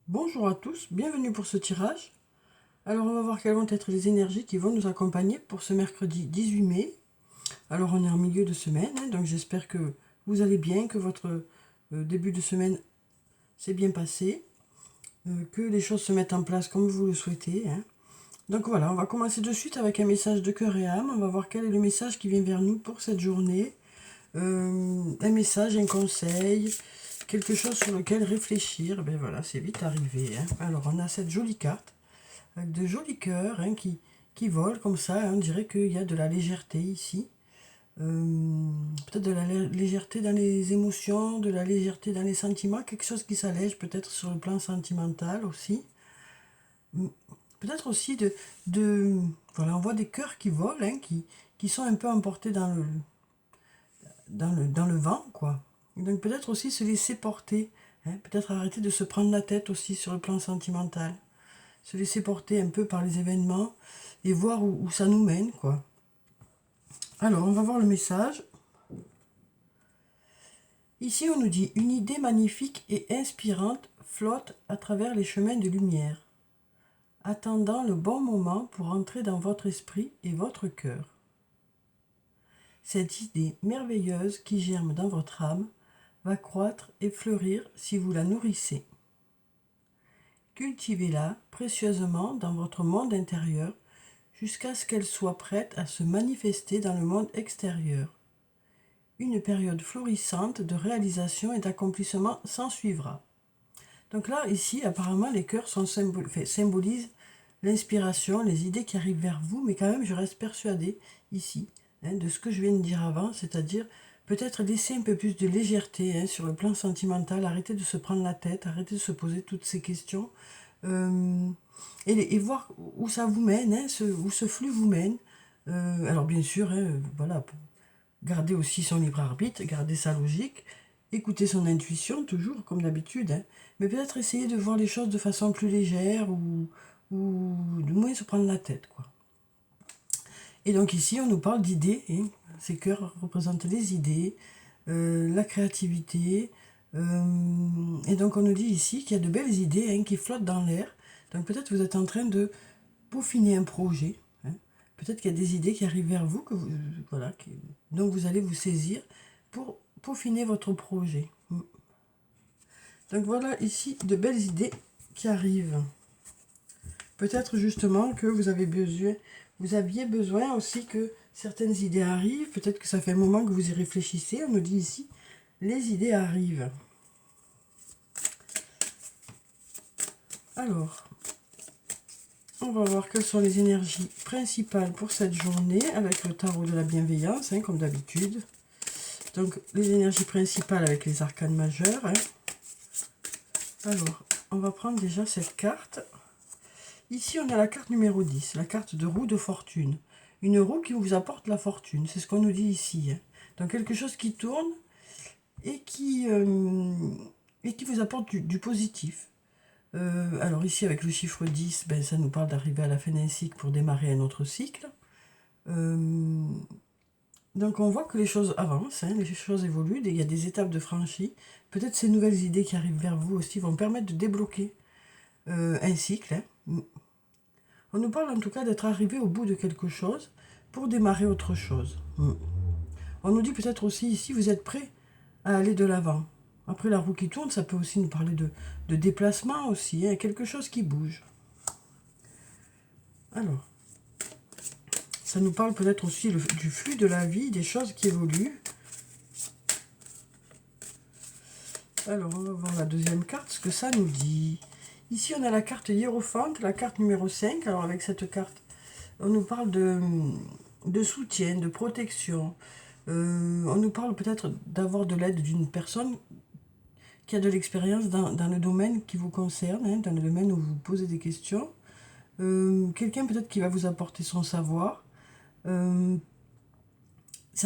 Bonjour à tous, bienvenue pour ce tirage. Alors on va voir quelles vont être les énergies qui vont nous accompagner pour ce mercredi 18 mai. Alors on est en milieu de semaine, donc j'espère que vous allez bien, que votre début de semaine s'est bien passé, que les choses se mettent en place comme vous le souhaitez. Donc voilà, on va commencer de suite avec un message de cœur et âme. On va voir quel est le message qui vient vers nous pour cette journée. Un message, un conseil, quelque chose sur lequel réfléchir. Ben voilà, c'est vite arrivé. Alors on a cette jolie carte avec de jolis cœurs qui volent comme ça. On dirait qu'il y a de la légèreté ici. Peut-être de la légèreté dans les émotions, de la légèreté dans les sentiments, quelque chose qui s'allège peut-être sur le plan sentimental aussi. Peut-être aussi voilà, on voit des cœurs qui volent, qui sont un peu emportés dans le vent, quoi. Donc peut-être aussi se laisser porter, peut-être arrêter de se prendre la tête aussi sur le plan sentimental. Se laisser porter un peu par les événements et voir où ça nous mène, quoi. Alors, on va voir le message. Ici, on nous dit « Une idée magnifique et inspirante flotte à travers les chemins de lumière, attendant le bon moment pour entrer dans votre esprit et votre cœur. Cette idée merveilleuse qui germe dans votre âme va croître et fleurir si vous la nourrissez. Cultivez-la précieusement dans votre monde intérieur jusqu'à ce qu'elle soit prête à se manifester dans le monde extérieur. Une période florissante de réalisation et d'accomplissement s'ensuivra. » Donc là, ici, apparemment, les cœurs symbolisent l'inspiration, les idées qui arrivent vers vous, mais quand même, je reste persuadée ici de ce que je viens de dire avant, c'est-à-dire peut-être laisser un peu plus de légèreté sur le plan sentimental, arrêter de se prendre la tête, arrêter de se poser toutes ces questions, et voir où ça vous mène, où ce flux vous mène. Alors bien sûr, voilà, garder aussi son libre arbitre, garder sa logique, écouter son intuition, toujours comme d'habitude, mais peut-être essayer de voir les choses de façon plus légère ou de moins se prendre la tête, quoi. Et donc ici, on nous parle d'idées, ces cœurs représentent les idées, la créativité, et donc on nous dit ici qu'il y a de belles idées qui flottent dans l'air. Donc peut-être vous êtes en train de peaufiner un projet. Peut-être qu'il y a des idées qui arrivent vers vous, voilà, dont vous allez vous saisir pour peaufiner votre projet. Donc voilà ici de belles idées qui arrivent. Peut-être justement que vous aviez besoin aussi que certaines idées arrivent. Peut-être que ça fait un moment que vous y réfléchissez. On nous dit ici, les idées arrivent. Alors, on va voir quelles sont les énergies principales pour cette journée avec le tarot de la bienveillance, comme d'habitude. Donc, les énergies principales avec les arcanes majeurs. Alors, on va prendre déjà cette carte. Ici, on a la carte numéro 10, la carte de roue de fortune. Une roue qui vous apporte la fortune, c'est ce qu'on nous dit ici. Donc, quelque chose qui tourne et qui vous apporte du positif. Alors ici, avec le chiffre 10, ça nous parle d'arriver à la fin d'un cycle pour démarrer un autre cycle. Donc on voit que les choses avancent, les choses évoluent, il y a des étapes de franchie. Peut-être ces nouvelles idées qui arrivent vers vous aussi vont permettre de débloquer un cycle. On nous parle en tout cas d'être arrivé au bout de quelque chose pour démarrer autre chose. On nous dit peut-être aussi ici, vous êtes prêt à aller de l'avant. Après la roue qui tourne, ça peut aussi nous parler de déplacement aussi, quelque chose qui bouge. Alors, ça nous parle peut-être aussi du flux de la vie, des choses qui évoluent. Alors, on va voir la deuxième carte, ce que ça nous dit. Ici, on a la carte hiérophante, la carte numéro 5. Alors, avec cette carte, on nous parle de soutien, de protection. On nous parle peut-être d'avoir de l'aide d'une personne qui a de l'expérience dans le domaine qui vous concerne, dans le domaine où vous posez des questions. Quelqu'un peut-être qui va vous apporter son savoir. Ça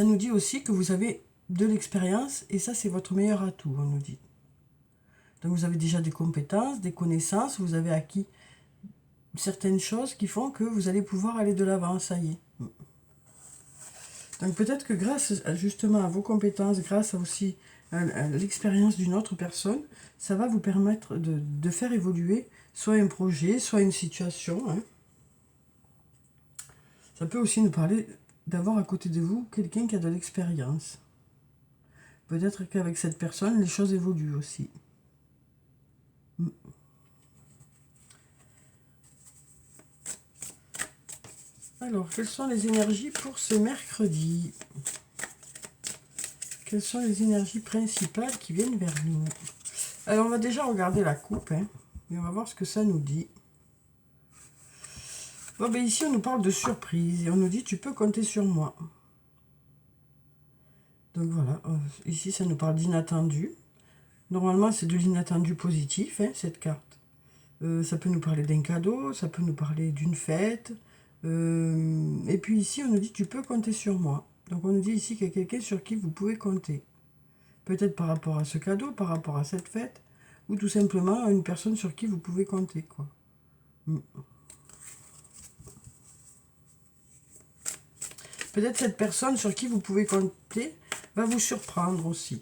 nous dit aussi que vous avez de l'expérience et ça c'est votre meilleur atout, on nous dit. Donc vous avez déjà des compétences, des connaissances, vous avez acquis certaines choses qui font que vous allez pouvoir aller de l'avant, ça y est. Donc peut-être que grâce justement à vos compétences, grâce aussi l'expérience d'une autre personne, ça va vous permettre de faire évoluer soit un projet, soit une situation. Hein. Ça peut aussi nous parler d'avoir à côté de vous quelqu'un qui a de l'expérience. Peut-être qu'avec cette personne, les choses évoluent aussi. Alors, quelles sont les énergies pour ce mercredi? Quelles sont les énergies principales qui viennent vers nous? Alors, on va déjà regarder la coupe, hein, et on va voir ce que ça nous dit. Bon, ben ici, on nous parle de surprise, et on nous dit, tu peux compter sur moi. Donc voilà, ici, ça nous parle d'inattendu. Normalement, c'est de l'inattendu positif, hein, cette carte. Ça peut nous parler d'un cadeau, ça peut nous parler d'une fête. Et puis ici, on nous dit, tu peux compter sur moi. Donc on nous dit ici qu'il y a quelqu'un sur qui vous pouvez compter. Peut-être par rapport à ce cadeau, par rapport à cette fête, ou tout simplement à une personne sur qui vous pouvez compter, quoi. Peut-être cette personne sur qui vous pouvez compter va vous surprendre aussi.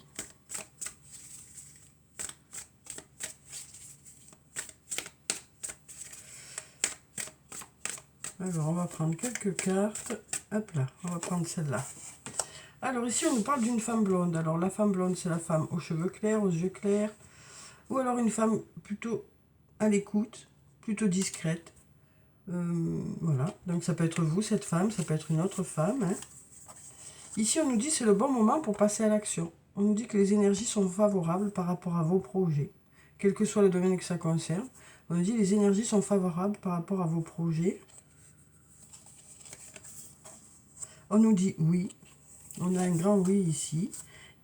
Alors, on va prendre quelques cartes. Hop là, on va prendre celle-là. Alors, ici, on nous parle d'une femme blonde. Alors, la femme blonde, c'est la femme aux cheveux clairs, aux yeux clairs. Ou alors une femme plutôt à l'écoute, plutôt discrète. Voilà, donc ça peut être vous, cette femme, ça peut être une autre femme. Hein. Ici, on nous dit que c'est le bon moment pour passer à l'action. On nous dit que les énergies sont favorables par rapport à vos projets, quel que soit le domaine que ça concerne. On nous dit que les énergies sont favorables par rapport à vos projets. On nous dit oui. On a un grand oui ici.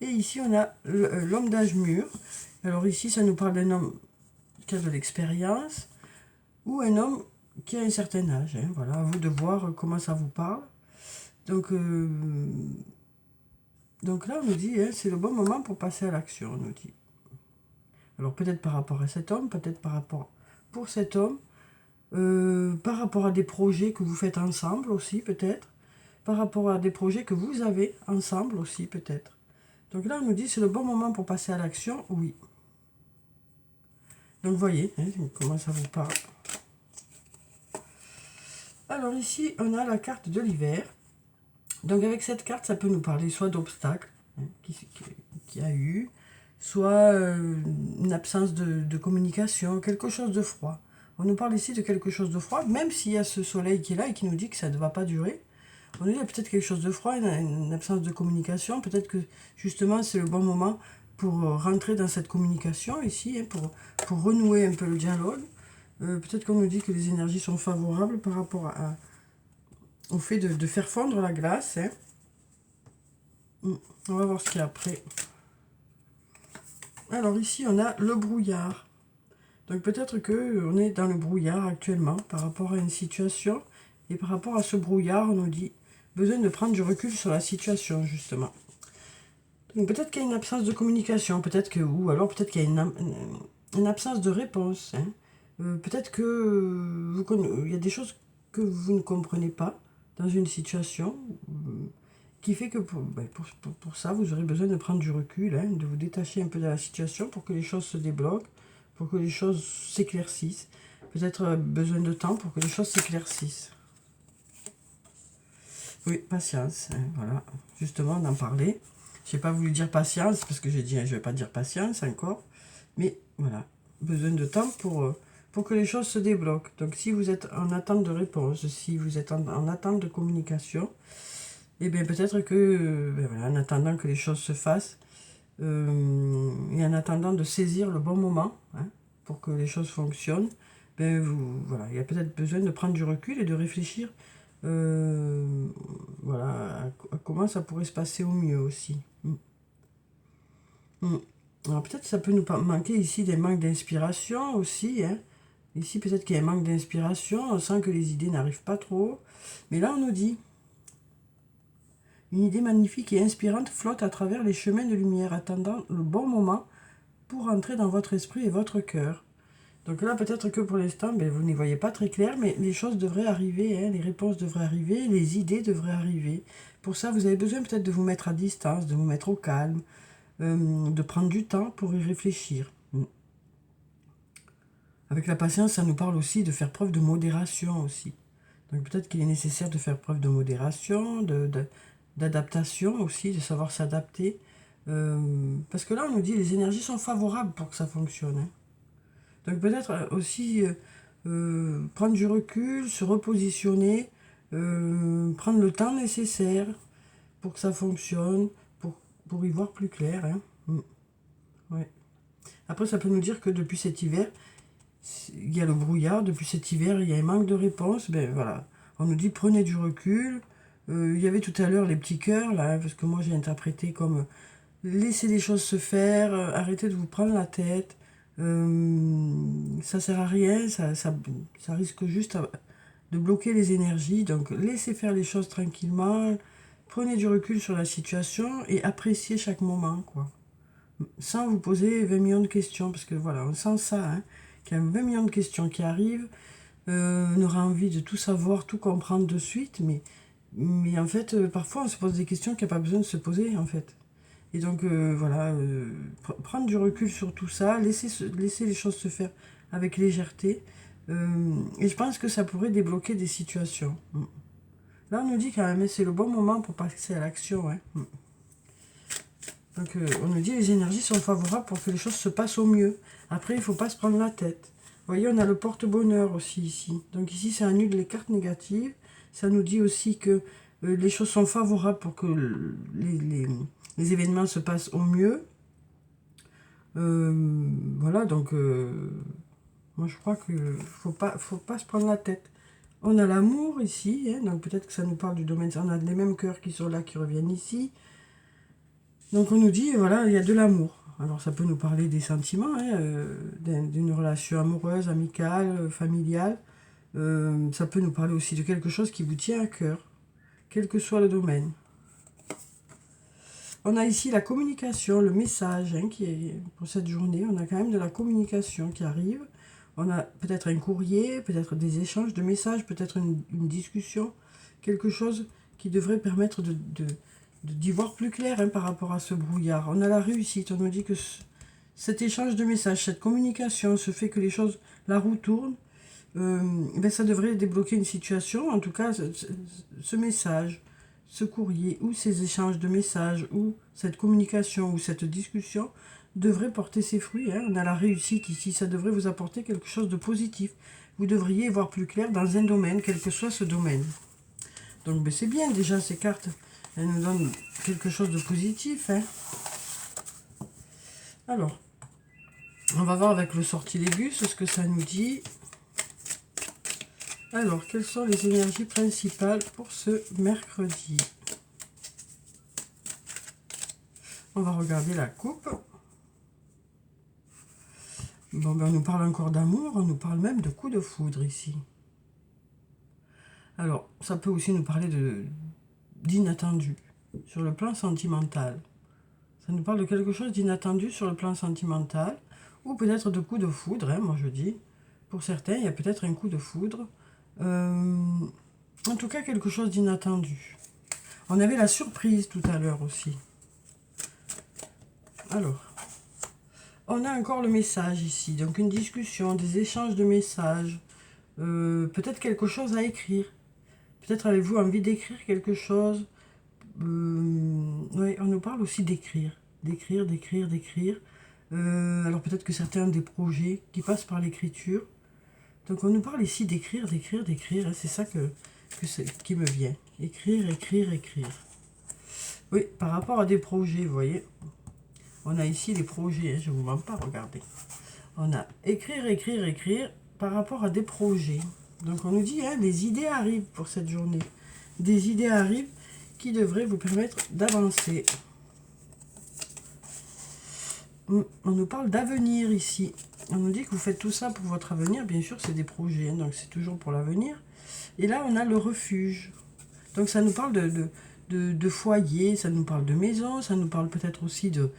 Et ici, on a l'homme d'âge mûr. Alors ici, ça nous parle d'un homme qui a de l'expérience ou un homme qui a un certain âge. Hein. Voilà, à vous de voir comment ça vous parle. Donc là, on nous dit, hein, c'est le bon moment pour passer à l'action, on nous dit. Alors peut-être par rapport à cet homme, peut-être par rapport pour cet homme, par rapport à des projets que vous faites ensemble aussi, peut-être. Par rapport à des projets que vous avez ensemble aussi, peut-être. Donc là, on nous dit, c'est le bon moment pour passer à l'action, oui. Donc, vous voyez hein, comment ça vous parle. Alors ici, on a la carte de l'hiver. Donc avec cette carte, ça peut nous parler soit d'obstacles hein, qu'il y a eu, soit une absence de communication, quelque chose de froid. On nous parle ici de quelque chose de froid, même s'il y a ce soleil qui est là et qui nous dit que ça ne va pas durer. On nous dit peut-être quelque chose de froid, une absence de communication. Peut-être que justement c'est le bon moment pour rentrer dans cette communication ici, hein, pour renouer un peu le dialogue. Peut-être qu'on nous dit que les énergies sont favorables par rapport au fait de faire fondre la glace. Hein. On va voir ce qu'il y a après. Alors ici on a le brouillard. Donc peut-être qu'on est dans le brouillard actuellement par rapport à une situation. Et par rapport à ce brouillard, on nous dit besoin de prendre du recul sur la situation, justement. Donc peut-être qu'il y a une absence de communication, peut-être que, ou alors peut-être qu'il y a une absence de réponse. Hein. Peut-être que il y a des choses que vous ne comprenez pas dans une situation qui fait que pour ça, vous aurez besoin de prendre du recul, hein, de vous détacher un peu de la situation pour que les choses se débloquent, pour que les choses s'éclaircissent. Peut-être besoin de temps pour que les choses s'éclaircissent. Oui, patience, hein, voilà. Justement, on en parlait. Je n'ai pas voulu dire patience, parce que j'ai dit, je ne vais pas dire patience encore. Mais voilà, besoin de temps pour que les choses se débloquent. Donc, si vous êtes en attente de réponse, si vous êtes en attente de communication, eh bien, peut-être que, voilà, en attendant que les choses se fassent, et en attendant de saisir le bon moment, hein, pour que les choses fonctionnent, voilà, il y a peut-être besoin de prendre du recul et de réfléchir voilà, à comment ça pourrait se passer au mieux aussi. Alors peut-être ça peut nous manquer ici des manques d'inspiration aussi. Hein. Ici peut-être qu'il y a un manque d'inspiration, on sent que les idées n'arrivent pas trop. Mais là on nous dit, une idée magnifique et inspirante flotte à travers les chemins de lumière, attendant le bon moment pour entrer dans votre esprit et votre cœur. Donc là, peut-être que pour l'instant, vous n'y voyez pas très clair, mais les choses devraient arriver, hein, les réponses devraient arriver, les idées devraient arriver. Pour ça, vous avez besoin peut-être de vous mettre à distance, de vous mettre au calme, de prendre du temps pour y réfléchir. Avec la patience, ça nous parle aussi de faire preuve de modération aussi. Donc peut-être qu'il est nécessaire de faire preuve de modération, d'adaptation aussi, de savoir s'adapter. Parce que là, on nous dit les énergies sont favorables pour que ça fonctionne. Hein. Donc peut-être aussi prendre du recul, se repositionner, prendre le temps nécessaire pour que ça fonctionne, pour y voir plus clair. Hein. Ouais. Après, ça peut nous dire que depuis cet hiver, il y a le brouillard, depuis cet hiver, il y a un manque de réponse. Ben voilà, on nous dit prenez du recul. Il y avait tout à l'heure les petits cœurs, là, hein, parce que moi j'ai interprété comme laissez les choses se faire, arrêtez de vous prendre la tête. Ça sert à rien, ça risque juste de bloquer les énergies. Donc laissez faire les choses tranquillement, prenez du recul sur la situation et appréciez chaque moment, quoi. Sans vous poser 20 millions de questions, parce que voilà, on sent ça, hein, qu'il y a 20 millions de questions qui arrivent, on aura envie de tout savoir, tout comprendre de suite, mais en fait, parfois on se pose des questions qu'il n'y a pas besoin de se poser, en fait. Et donc, voilà, prendre du recul sur tout ça, laisser les choses se faire avec légèreté, et je pense que ça pourrait débloquer des situations. Là, on nous dit quand même, c'est le bon moment pour passer à l'action, hein. Donc on nous dit les énergies sont favorables pour que les choses se passent au mieux. Après, il ne faut pas se prendre la tête. Vous voyez, on a le porte-bonheur aussi ici. Donc ici, ça annule les cartes négatives. Ça nous dit aussi que les choses sont favorables pour que les événements se passent au mieux. Voilà, donc moi je crois qu'il ne faut pas se prendre la tête. On a l'amour ici, hein, donc peut-être que ça nous parle du domaine. On a les mêmes cœurs qui sont là, qui reviennent ici. Donc on nous dit, voilà, il y a de l'amour. Alors ça peut nous parler des sentiments, hein, d'une relation amoureuse, amicale, familiale. Ça peut nous parler aussi de quelque chose qui vous tient à cœur, quel que soit le domaine. On a ici la communication, le message, hein, qui est pour cette journée. On a quand même de la communication qui arrive. On a peut-être un courrier, peut-être des échanges de messages, peut-être une discussion, quelque chose qui devrait permettre d'y voir plus clair, hein, par rapport à ce brouillard. On a la réussite, on nous dit que cet échange de messages, cette communication, ce fait que les choses, la roue tourne, ben ça devrait débloquer une situation. En tout cas, ce message, ce courrier, ou ces échanges de messages, ou cette communication, ou cette discussion, devrait porter ses fruits. Hein. On a la réussite ici, ça devrait vous apporter quelque chose de positif. Vous devriez y voir plus clair dans un domaine, quel que soit ce domaine. Donc ben, c'est bien déjà ces cartes. Elle nous donne quelque chose de positif. Hein. Alors, on va voir avec le sortilégus ce que ça nous dit. Alors, quelles sont les énergies principales pour ce mercredi? On va regarder la coupe. Bon, ben on nous parle encore d'amour, on nous parle même de coup de foudre ici. Alors, ça peut aussi nous parler d'inattendu sur le plan sentimental. Ça nous parle de quelque chose d'inattendu sur le plan sentimental, ou peut-être de coup de foudre, hein, moi je dis. Pour certains, il y a peut-être un coup de foudre. En tout cas, quelque chose d'inattendu. On avait la surprise tout à l'heure aussi. Alors, on a encore le message ici. Donc une discussion, des échanges de messages. Peut-être quelque chose à écrire. Peut-être avez-vous envie d'écrire quelque chose. Oui, on nous parle aussi d'écrire. D'écrire. Alors peut-être que certains ont des projets qui passent par l'écriture. Donc on nous parle ici d'écrire. C'est ça qui me vient. Écrire. Oui, par rapport à des projets, vous voyez. On a ici les projets, hein, je ne vous mens pas, regardez. On a écrire par rapport à des projets. Donc on nous dit, hein, des idées arrivent pour cette journée. Des idées arrivent qui devraient vous permettre d'avancer. On nous parle d'avenir ici. On nous dit que vous faites tout ça pour votre avenir. Bien sûr, c'est des projets, hein, donc c'est toujours pour l'avenir. Et là, on a le refuge. Donc ça nous parle de foyer, ça nous parle de maison, ça nous parle peut-être aussi de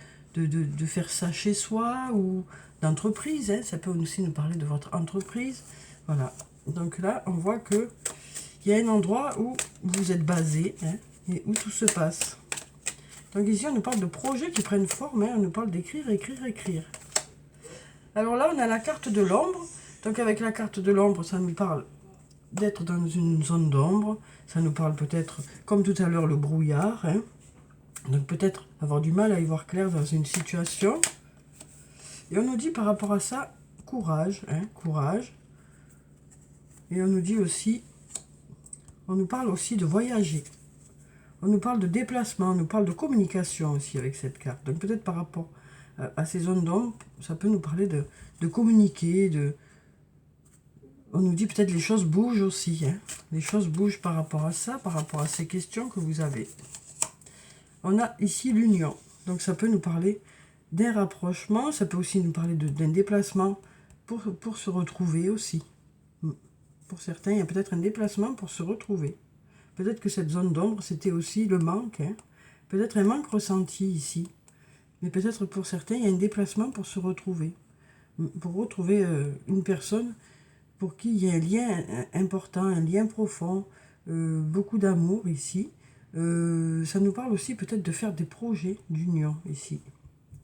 faire ça chez soi ou d'entreprise. Hein. Ça peut aussi nous parler de votre entreprise. Voilà. Donc là, on voit que il y a un endroit où vous êtes basé, hein, et où tout se passe. Donc ici, on nous parle de projets qui prennent forme, hein, on nous parle d'écrire, écrire, écrire. Alors là, on a la carte de l'ombre. Donc avec la carte de l'ombre, ça nous parle d'être dans une zone d'ombre. Ça nous parle peut-être, comme tout à l'heure, le brouillard. Hein. Donc peut-être avoir du mal à y voir clair dans une situation. Et on nous dit par rapport à ça, courage. Hein, courage. Et on nous dit aussi, on nous parle aussi de voyager. On nous parle de déplacement, on nous parle de communication aussi avec cette carte. Donc peut-être par rapport à ces zones d'ombre, ça peut nous parler de communiquer, on nous dit peut-être les choses bougent aussi. Hein. Les choses bougent par rapport à ça, par rapport à ces questions que vous avez. On a ici l'union. Donc ça peut nous parler d'un rapprochement, ça peut aussi nous parler d'un déplacement pour se retrouver aussi. Pour certains, il y a peut-être un déplacement pour se retrouver. Peut-être que cette zone d'ombre, c'était aussi le manque. Hein. Peut-être un manque ressenti ici. Mais peut-être pour certains, il y a un déplacement pour se retrouver. Pour retrouver une personne pour qui il y a un lien important, un lien profond, beaucoup d'amour ici. Ça nous parle aussi peut-être de faire des projets d'union ici.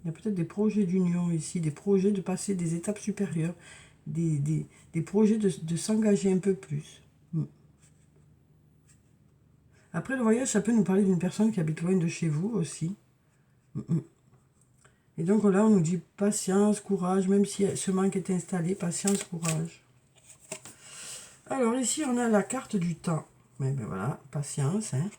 Il y a peut-être des projets d'union ici, des projets de passer des étapes supérieures, des projets de s'engager un peu plus. Après, le voyage, ça peut nous parler d'une personne qui habite loin de chez vous aussi. Et donc là, on nous dit patience, courage, même si ce manque est installé, patience, courage. Alors ici, on a la carte du temps. Mais ben voilà, patience. Hein.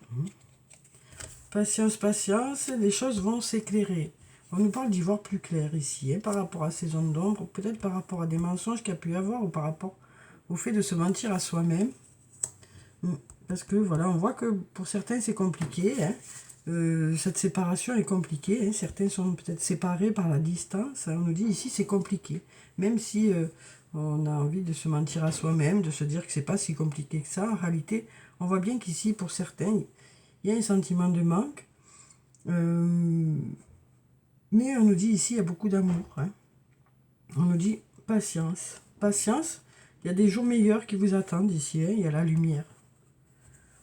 Patience, patience, les choses vont s'éclairer. On nous parle d'y voir plus clair ici, hein, par rapport à ces zones d'ombre, peut-être par rapport à des mensonges qu'il y a pu y avoir, ou par rapport au fait de se mentir à soi-même. Parce que voilà, on voit que pour certains c'est compliqué, hein. Cette séparation est compliquée, hein. Certains sont peut-être séparés par la distance, hein. On nous dit ici c'est compliqué, même si on a envie de se mentir à soi-même, de se dire que c'est pas si compliqué que ça, en réalité on voit bien qu'ici pour certains il y a un sentiment de manque, mais on nous dit ici il y a beaucoup d'amour, hein. On nous dit patience, patience, il y a des jours meilleurs qui vous attendent ici, hein. Il y a la lumière.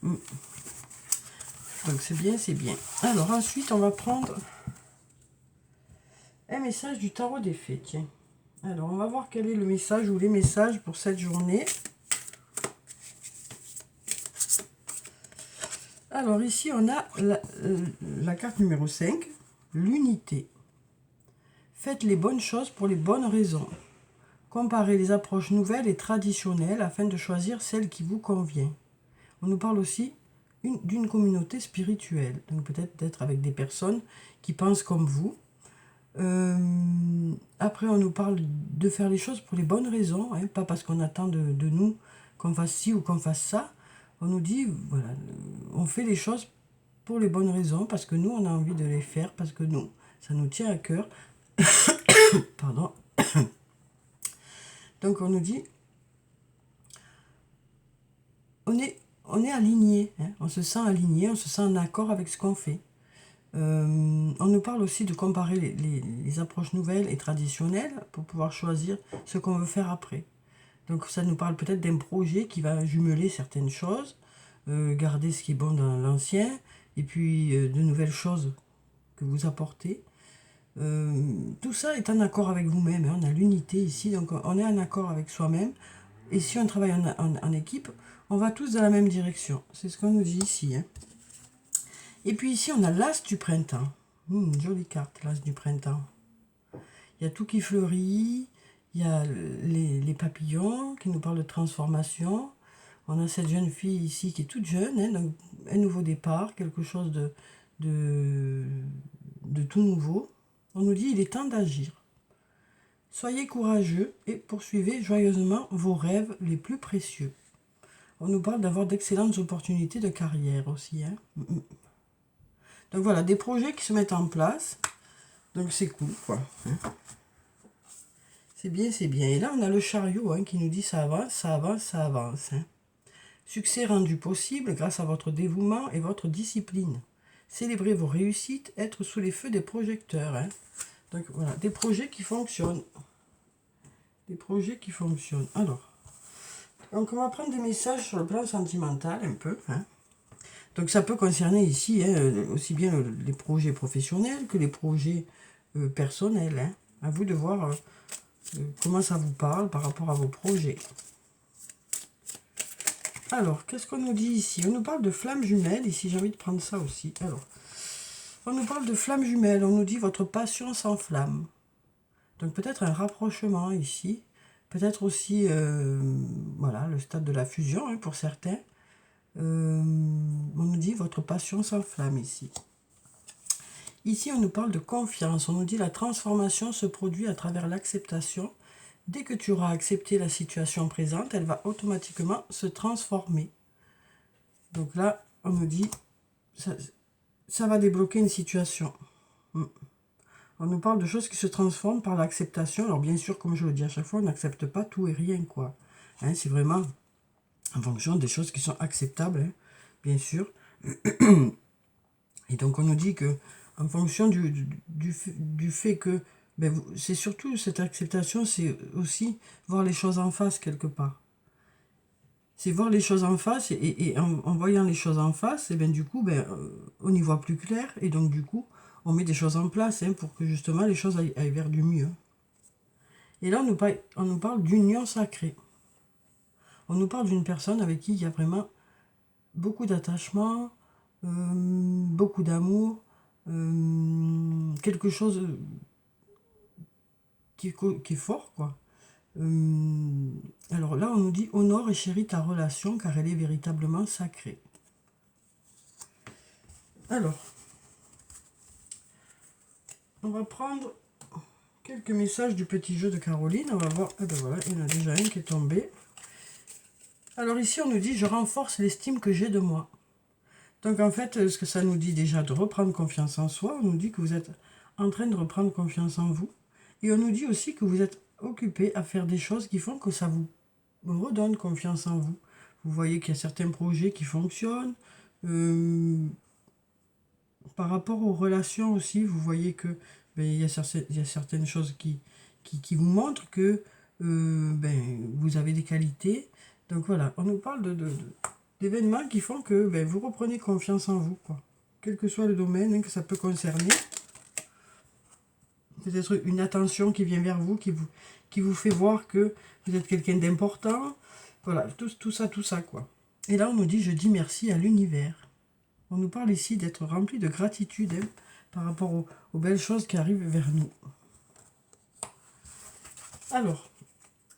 Donc c'est bien, c'est bien. Alors ensuite, on va prendre un message du tarot des fées. Tiens. Alors, on va voir quel est le message ou les messages pour cette journée. Alors ici, on a la carte numéro 5, l'unité. Faites les bonnes choses pour les bonnes raisons. Comparez les approches nouvelles et traditionnelles afin de choisir celle qui vous convient. On nous parle aussi d'une communauté spirituelle. Donc peut-être d'être avec des personnes qui pensent comme vous. Après, on nous parle de faire les choses pour les bonnes raisons, hein, pas parce qu'on attend de nous qu'on fasse ci ou qu'on fasse ça. On nous dit, voilà, on fait les choses pour les bonnes raisons, parce que nous, on a envie de les faire, parce que nous, ça nous tient à cœur. Pardon. Donc, on nous dit, on est aligné, hein, on se sent aligné, on se sent en accord avec ce qu'on fait. On nous parle aussi de comparer les approches nouvelles et traditionnelles pour pouvoir choisir ce qu'on veut faire après. Donc ça nous parle peut-être d'un projet qui va jumeler certaines choses, garder ce qui est bon dans l'ancien, et puis de nouvelles choses que vous apportez. Tout ça est en accord avec vous-même, hein. On a l'unité ici, donc on est en accord avec soi-même. Et si on travaille en équipe, on va tous dans la même direction. C'est ce qu'on nous dit ici, hein. Et puis ici, on a l'as du printemps. Une jolie carte, l'as du printemps. Il y a tout qui fleurit. Il y a les papillons qui nous parlent de transformation. On a cette jeune fille ici qui est toute jeune, hein, donc un nouveau départ, quelque chose de tout nouveau. On nous dit il est temps d'agir. Soyez courageux et poursuivez joyeusement vos rêves les plus précieux. On nous parle d'avoir d'excellentes opportunités de carrière aussi, hein. Donc voilà, des projets qui se mettent en place. Donc c'est cool, quoi. C'est bien, c'est bien. Et là, on a le chariot, hein, qui nous dit ça avance, ça avance, ça avance, hein. Succès rendu possible grâce à votre dévouement et votre discipline. Célébrez vos réussites, être sous les feux des projecteurs, hein. Donc voilà, des projets qui fonctionnent. Des projets qui fonctionnent. Alors, donc on va prendre des messages sur le plan sentimental un peu, hein. Donc ça peut concerner ici hein, aussi bien les projets professionnels que les projets personnels. Hein. À vous de voir comment ça vous parle par rapport à vos projets. Alors, qu'est-ce qu'on nous dit ici? On nous parle de flammes jumelles. Ici, j'ai envie de prendre ça aussi. Alors, on nous parle de flammes jumelles. On nous dit votre passion s'enflamme. Donc peut-être un rapprochement ici. Peut-être aussi, voilà, le stade de la fusion hein, pour certains. On nous dit votre passion s'enflamme ici. Ici, on nous parle de confiance. On nous dit la transformation se produit à travers l'acceptation. Dès que tu auras accepté la situation présente, elle va automatiquement se transformer. Donc là, on nous dit, ça va débloquer une situation. On nous parle de choses qui se transforment par l'acceptation. Alors bien sûr, comme je le dis à chaque fois, on n'accepte pas tout et rien, quoi. Hein, c'est vraiment en fonction des choses qui sont acceptables, hein, bien sûr. Et donc on nous dit que en fonction du fait que ben, c'est surtout cette acceptation, c'est aussi voir les choses en face quelque part. C'est voir les choses en face et en voyant les choses en face, et ben du coup, ben, on y voit plus clair et donc du coup, on met des choses en place hein, pour que justement les choses aillent vers du mieux. Et là, on nous parle d'union sacrée. On nous parle d'une personne avec qui il y a vraiment beaucoup d'attachement, beaucoup d'amour, quelque chose qui est fort, quoi. Alors là, on nous dit honore et chéris ta relation car elle est véritablement sacrée. Alors, on va prendre quelques messages du petit jeu de Caroline. On va voir, eh ben voilà, il y en a déjà un qui est tombé. Alors ici, on nous dit je renforce l'estime que j'ai de moi. Donc en fait, ce que ça nous dit déjà de reprendre confiance en soi, on nous dit que vous êtes en train de reprendre confiance en vous. Et on nous dit aussi que vous êtes occupé à faire des choses qui font que ça vous redonne confiance en vous. Vous voyez qu'il y a certains projets qui fonctionnent. Par rapport aux relations aussi, vous voyez que ben, il y a certaines choses qui vous montrent que ben, vous avez des qualités. Donc voilà, on nous parle d'événements qui font que ben, vous reprenez confiance en vous, quoi. Quel que soit le domaine hein, que ça peut concerner. Peut-être une attention qui vient vers vous, qui vous fait voir que vous êtes quelqu'un d'important. Voilà, tout ça, quoi. Et là, on nous dit, je dis merci à l'univers. On nous parle ici d'être rempli de gratitude hein, par rapport aux belles choses qui arrivent vers nous. Alors,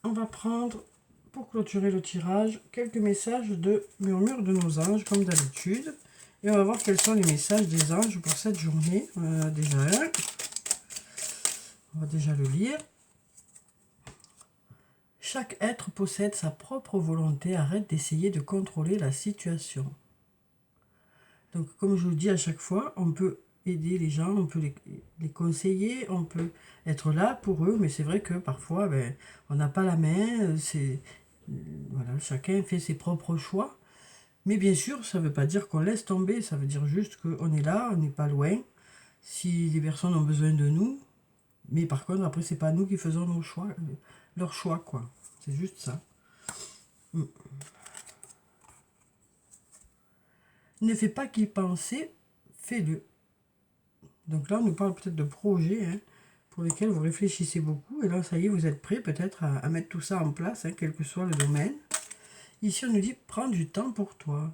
on va prendre, pour clôturer le tirage, quelques messages de murmure de nos anges, comme d'habitude. Et on va voir quels sont les messages des anges pour cette journée. On en a déjà un. On va déjà le lire. Chaque être possède sa propre volonté. Arrête d'essayer de contrôler la situation. Donc, comme je vous le dis à chaque fois, on peut aider les gens, on peut les conseiller, on peut être là pour eux, mais c'est vrai que parfois, ben, on n'a pas la main, voilà, chacun fait ses propres choix. Mais bien sûr, ça ne veut pas dire qu'on laisse tomber, ça veut dire juste qu'on est là, on n'est pas loin, si les personnes ont besoin de nous. Mais par contre, après, c'est pas nous qui faisons nos choix, leur choix, quoi. C'est juste ça. Ne fais pas qu'y penser, fais-le. Donc là, on nous parle peut-être de projets hein, pour lesquels vous réfléchissez beaucoup. Et là, ça y est, vous êtes prêts peut-être à mettre tout ça en place, hein, quel que soit le domaine. Ici, on nous dit, prends du temps pour toi.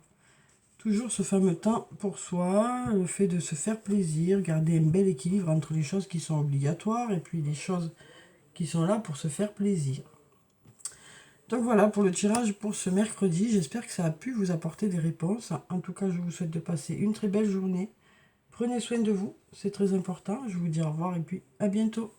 Toujours ce fameux temps pour soi, le fait de se faire plaisir, garder un bel équilibre entre les choses qui sont obligatoires et puis les choses qui sont là pour se faire plaisir. Donc voilà pour le tirage pour ce mercredi. J'espère que ça a pu vous apporter des réponses. En tout cas, je vous souhaite de passer une très belle journée. Prenez soin de vous, c'est très important. Je vous dis au revoir et puis à bientôt.